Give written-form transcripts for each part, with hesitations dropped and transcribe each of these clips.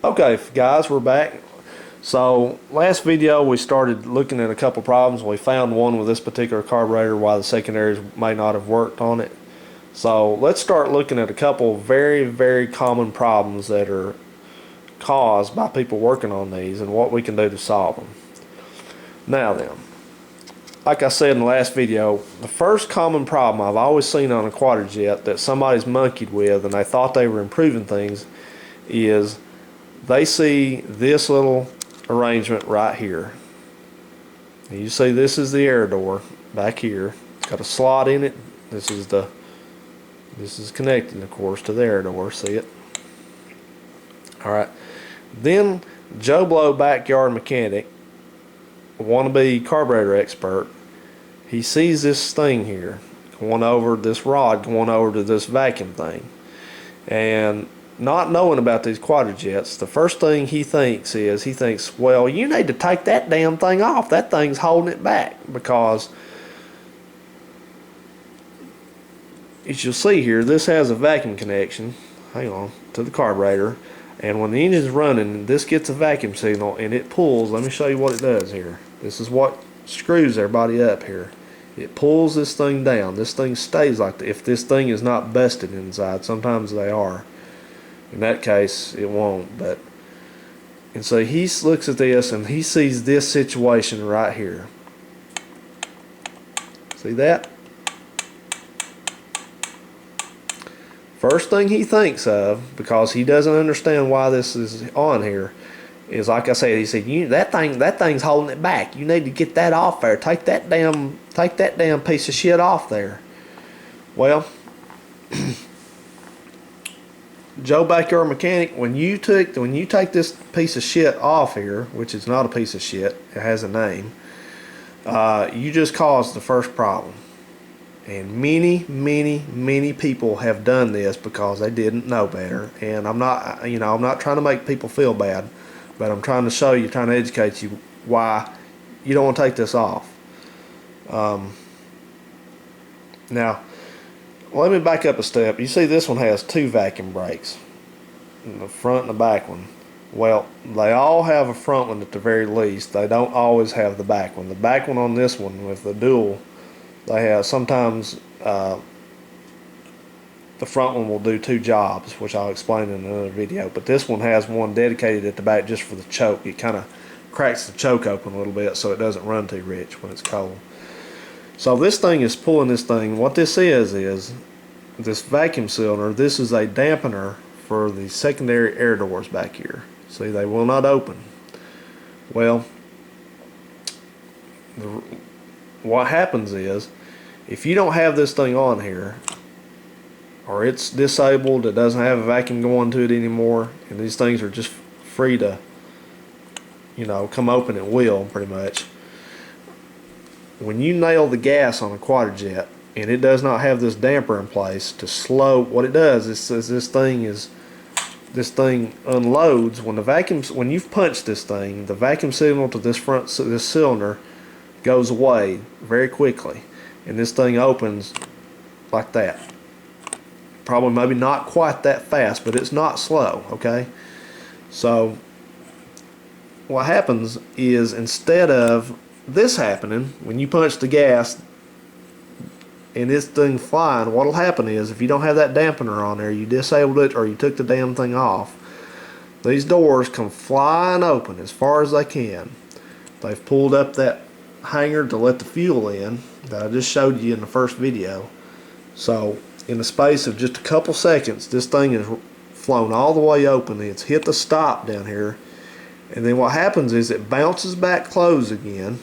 Okay, guys, we're back. So last video we started looking at a couple problems. We found one with this particular carburetor why the secondaries may not have worked on it. So let's start looking at a couple very common problems that are caused by people working on these and what we can do to solve them. Now then, like I said in the last video, the first common problem I've always seen on a Quadrajet that somebody's monkeyed with and they thought they were improving things is they see this little arrangement right here. You see this is the air door back here. It's got a slot in it. This is connected, of course, to the air door. See it? Alright. Then Joe Blow backyard mechanic, wannabe carburetor expert, he sees this thing here going over, this rod going over to this vacuum thing, and not knowing about these Quadrajets, the first thing he thinks, well, you need to take that damn thing off. That thing's holding it back, because as you'll see here, this has a vacuum connection, hang on, to the carburetor, and when the engine's running, this gets a vacuum signal and it pulls. Let me show you what it does here. This is what screws everybody up here. It pulls this thing down. This thing stays like that. If this thing is not busted inside, sometimes they are. In that case, it won't. And so he looks at this and he sees this situation right here. See that? First thing he thinks of, because he doesn't understand why this is on here, is, like I said, he said, that thing's holding it back. You need to get that off there. Take that damn piece of shit off there. Well, Joe Backyard Mechanic, when you take this piece of shit off here, which is not a piece of shit, it has a name, you just caused the first problem. And many people have done this because they didn't know better. And I'm not trying to make people feel bad, but I'm trying to show you, trying to educate you why you don't want to take this off. Now, let me back up a step. You see this one has two vacuum brakes, the front and the back one. Well, they all have a front one at the very least. They don't always have the back one. The back one on this one with the dual, they have sometimes the front one will do two jobs, which I'll explain in another video. But this one has one dedicated at the back just for the choke. It kind of cracks the choke open a little bit so it doesn't run too rich when it's cold. So this thing is pulling this thing. What this is this vacuum cylinder. This is a dampener for the secondary air doors back here. See, they will not open. Well, what happens is, if you don't have this thing on here, or it's disabled, it doesn't have a vacuum going to it anymore, and these things are just free to, come open at will, pretty much. When you nail the gas on a Quadrajet and it does not have this damper in place to slow, what it does is this thing unloads when you've punched this thing, the vacuum signal to this cylinder goes away very quickly, and this thing opens like that. Probably maybe not quite that fast, but it's not slow, okay? So what happens is, instead of this happening, when you punch the gas and this thing flying, what'll happen is, if you don't have that dampener on there, you disabled it or you took the damn thing off, these doors come flying open as far as they can. They've pulled up that hanger to let the fuel in that I just showed you in the first video. So in the space of just a couple seconds, this thing has flown all the way open. It's hit the stop down here, and then what happens is it bounces back closed again,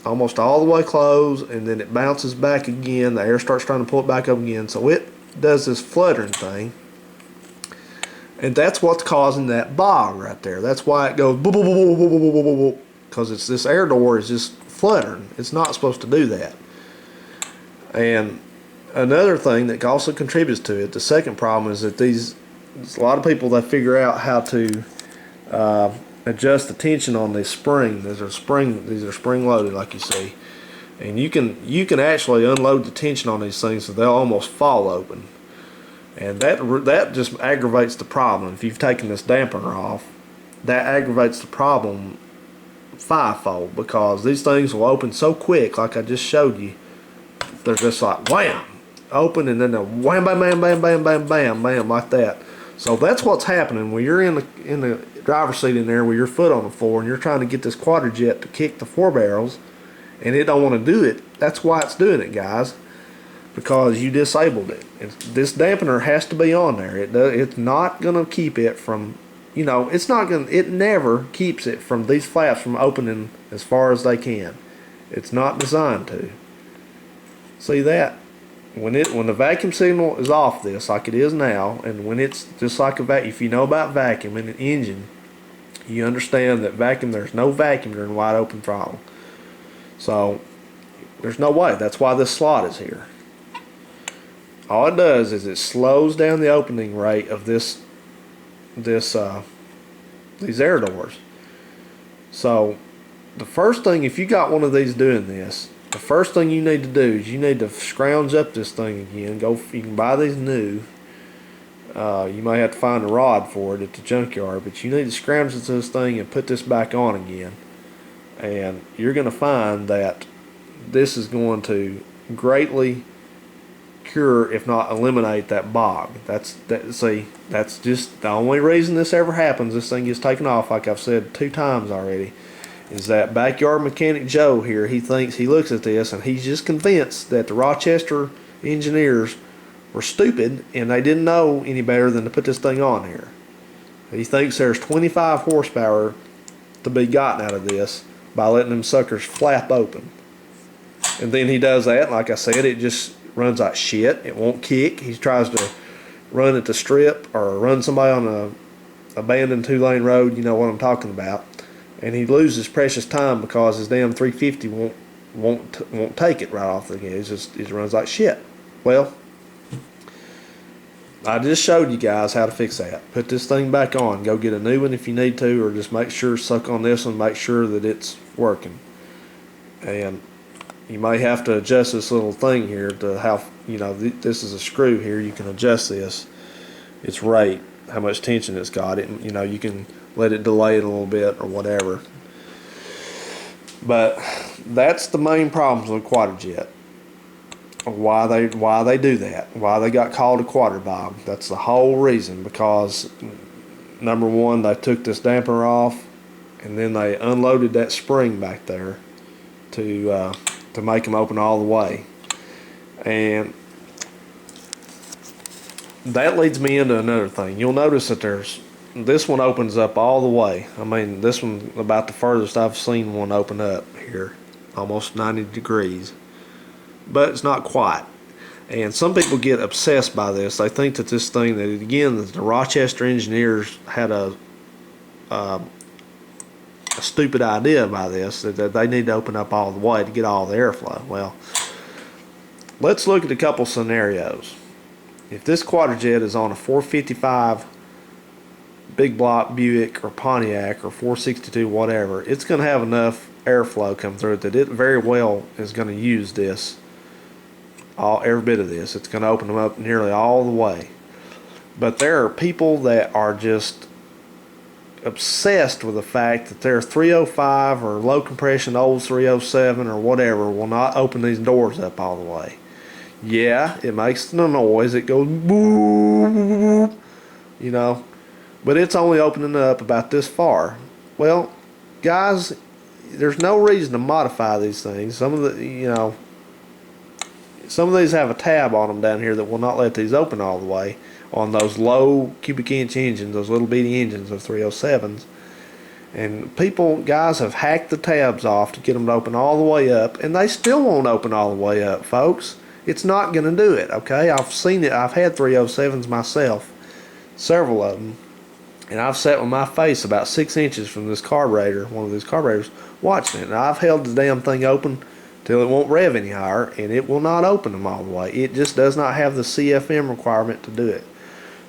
almost all the way closed, and then it bounces back again. The air starts trying to pull it back up again, so it does this fluttering thing, and that's what's causing that bog right there. That's why it goes boop, boop, boop, boop, boop, boop, boop, boop, because it's this air door is just fluttering. It's not supposed to do that. And another thing that also contributes to it, the second problem, is that a lot of people, they figure out how to adjust the tension on this spring. These are spring loaded, like you see, and you can actually unload the tension on these things so they'll almost fall open. And that just aggravates the problem. If you've taken this dampener off, that aggravates the problem fivefold, because these things will open so quick, like I just showed you. They're just like wham, open, and then they'll wham, bam, bam, bam, bam, bam, bam, bam, like that. So that's what's happening when you're in the driver's seat in there with your foot on the floor and you're trying to get this Quadrajet to kick the 4 barrels, and it don't want to do it. That's why it's doing it, guys, because you disabled it. This dampener has to be on there. It's not gonna keep it from, you know, it never keeps it from these flaps from opening as far as they can. It's not designed to. See that? When the vacuum signal is off this, like it is now, and when it's just like a vacuum, if you know about vacuum in an engine, you understand that there's no vacuum during wide open throttle. So there's no way. That's why this slot is here. All it does is it slows down the opening rate of these air doors. So the first thing, if you got one of these doing this, the first thing you need to do is you need to scrounge up this thing again. You can buy these new. You may have to find a rod for it at the junkyard, but you need to scrounge this thing and put this back on again. And you're going to find that this is going to greatly cure, if not eliminate, that bog. See, that's just the only reason this ever happens. This thing gets taken off, like I've said 2 times already, is that backyard mechanic Joe here, he looks at this and he's just convinced that the Rochester engineers were stupid and they didn't know any better than to put this thing on here. He thinks there's 25 horsepower to be gotten out of this by letting them suckers flap open. And then he does that, like I said, it just runs like shit. It won't kick. He tries to run at the strip or run somebody on a abandoned 2-lane road, you know what I'm talking about. And he loses precious time because his damn 350 won't take it right off the gate. It runs like shit. Well, I just showed you guys how to fix that. Put this thing back on. Go get a new one if you need to, or just make sure, suck on this one, make sure that it's working. And you may have to adjust this little thing here to how, you know, this is a screw here. You can adjust its rate, how much tension it's got. You know, you can let it delay it a little bit or whatever. But that's the main problems with Quadrajet. Why they do that? Why they got called a quadrabog? That's the whole reason. Because number one, they took this damper off, and then they unloaded that spring back there to make them open all the way. And that leads me into another thing. You'll notice that this one opens up all the way. I mean, this one about the furthest I've seen one open up here, almost 90 degrees. But it's not quite. And some people get obsessed by this. They think that this thing, that again, that the Rochester engineers had a stupid idea by this, that they need to open up all the way to get all the airflow. Well, let's look at a couple scenarios. If this Quadrajet is on a 455 big block Buick or Pontiac or 462 whatever, it's going to have enough airflow come through it that it very well is going to use this, every bit of this. It's going to open them up nearly all the way. But there are people that are just obsessed with the fact that their 305 or low compression old 307 or whatever will not open these doors up all the way. Yeah, it makes the noise. It goes boom, you know, but it's only opening up about this far. Well, guys, there's no reason to modify these things. Some of these have a tab on them down here that will not let these open all the way on those low cubic inch engines, those little bitty engines of 307s. And guys have hacked the tabs off to get them to open all the way up, and they still won't open all the way up, folks. It's not going to do it, okay? I've seen it. I've had 307s myself, several of them, and I've sat with my face about 6 inches from this carburetor, one of these carburetors, watching it. And I've held the damn thing open till it won't rev any higher, and it will not open them all the way. It just does not have the CFM requirement to do it.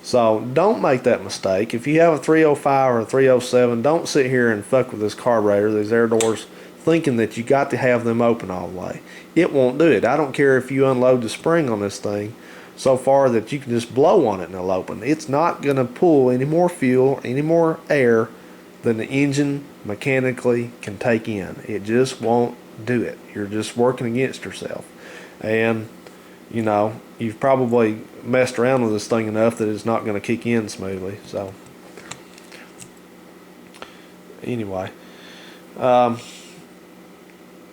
So don't make that mistake. If you have a 305 or a 307, don't sit here and fuck with this carburetor, these air doors, thinking that you got to have them open all the way. It won't do it. I don't care if you unload the spring on this thing so far that you can just blow on it and it'll open. It's not going to pull any more fuel, any more air than the engine mechanically can take in. It just won't do it. You're just working against yourself. And you know, you've probably messed around with this thing enough that it's not going to kick in smoothly. So anyway, now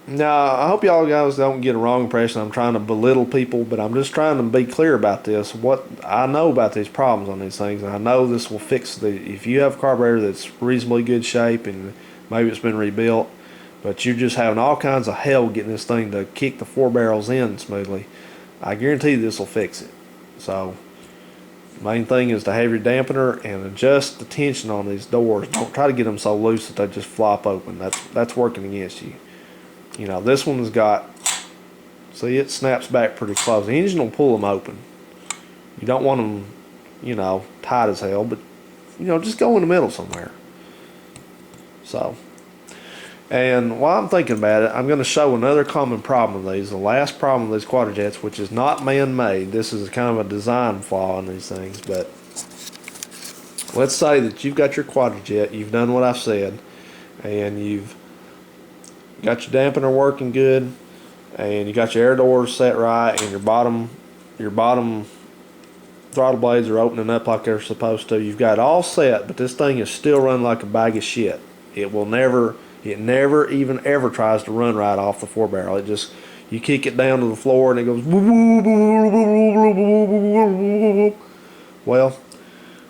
I hope y'all guys don't get a wrong impression I'm trying to belittle people, but I'm just trying to be clear about this, what I know about these problems on these things, and I know this will fix if you have a carburetor that's reasonably good shape and maybe it's been rebuilt, but you're just having all kinds of hell getting this thing to kick the 4 barrels in smoothly, I guarantee this will fix it. So main thing is to have your dampener and adjust the tension on these doors. Don't try to get them so loose that they just flop open. That's working against you. You know, this one's got, see, it snaps back pretty close. The engine will pull them open. You don't want them, you know, tight as hell, but you know, just go in the middle somewhere. So, and while I'm thinking about it, I'm going to show another common problem with these. The last problem with these Quadrajets, which is not man-made. This is kind of a design flaw in these things. But let's say that you've got your Quadrajet, you've done what I've said, and you've got your dampener working good, and you got your air doors set right, and your bottom throttle blades are opening up like they're supposed to. You've got it all set, but this thing is still running like a bag of shit. It never even ever tries to run right off the 4 barrel. It just, you kick it down to the floor and it goes. Well,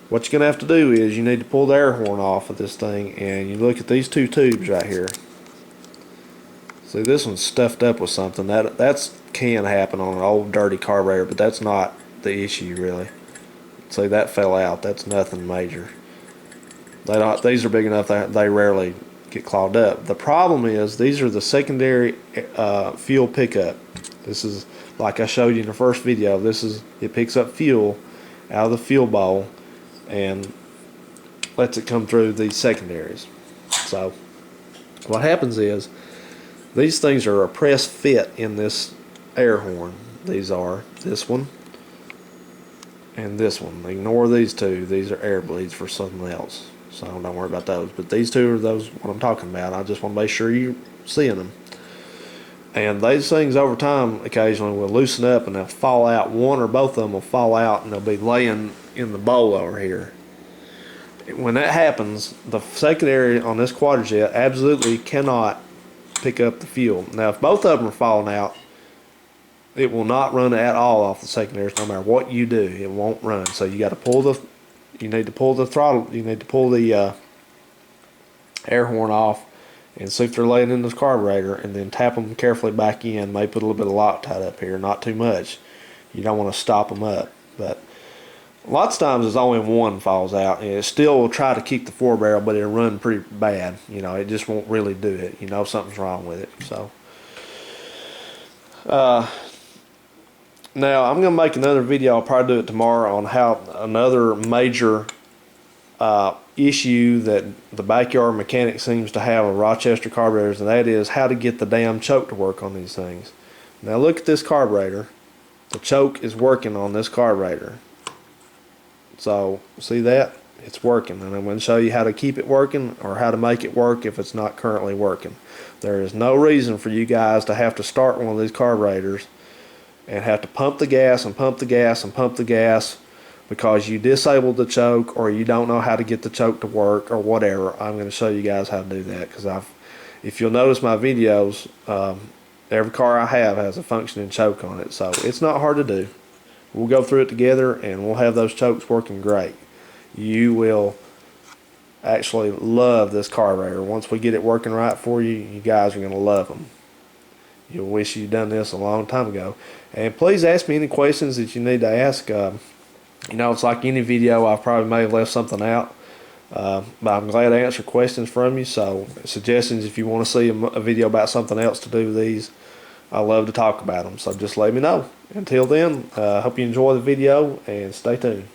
what you're gonna have to do is you need to pull the air horn off of this thing, and you look at these 2 tubes right here. See, this one's stuffed up with something. That's can happen on an old dirty carburetor, but that's not the issue really. See, that fell out. That's nothing major. These are big enough that they rarely get clogged up. The problem is these are the secondary fuel pickup. This is, like I showed you in the first video, it picks up fuel out of the fuel bowl and lets it come through these secondaries. So what happens is these things are a press fit in this air horn. These are this one and this one. Ignore these 2. These are air bleeds for something else, so don't worry about those. But these 2 are those what I'm talking about. I just want to make sure you're seeing them. And these things over time occasionally will loosen up and they'll fall out. One or both of them will fall out and they'll be laying in the bowl over here. When that happens, the secondary on this Quadrajet absolutely cannot pick up the fuel. Now, if both of them are falling out, it will not run at all off the secondaries. No matter what you do, it won't run. So you got to pull the, you need to pull the throttle, you need to pull the air horn off and see if they're laying in this carburetor, and then tap them carefully back in. Maybe put a little bit of Loctite up here, not too much. You don't want to stop them up. But lots of times it's only one falls out, and it still will try to kick the 4 barrel, but it'll run pretty bad. You know, it just won't really do it. You know, something's wrong with it. So now I'm going to make another video. I'll probably do it tomorrow on how another major issue that the backyard mechanic seems to have with Rochester carburetors, and that is how to get the damn choke to work on these things. Now look at this carburetor. The choke is working on this carburetor. So see that? It's working, and I'm going to show you how to keep it working or how to make it work if it's not currently working. There is no reason for you guys to have to start one of these carburetors and have to pump the gas and pump the gas and pump the gas because you disabled the choke or you don't know how to get the choke to work or whatever. I'm going to show you guys how to do that, because if you'll notice my videos, every car I have has a functioning choke on it, so it's not hard to do. We'll go through it together and we'll have those chokes working great. You will actually love this carburetor. Once we get it working right for you, you guys are going to love them. You'll wish you'd done this a long time ago. And please ask me any questions that you need to ask. You know, it's like any video, I probably may have left something out. But I'm glad to answer questions from you. So suggestions if you want to see a video about something else to do with these, I love to talk about them. So just let me know. Until then, I hope you enjoy the video and stay tuned.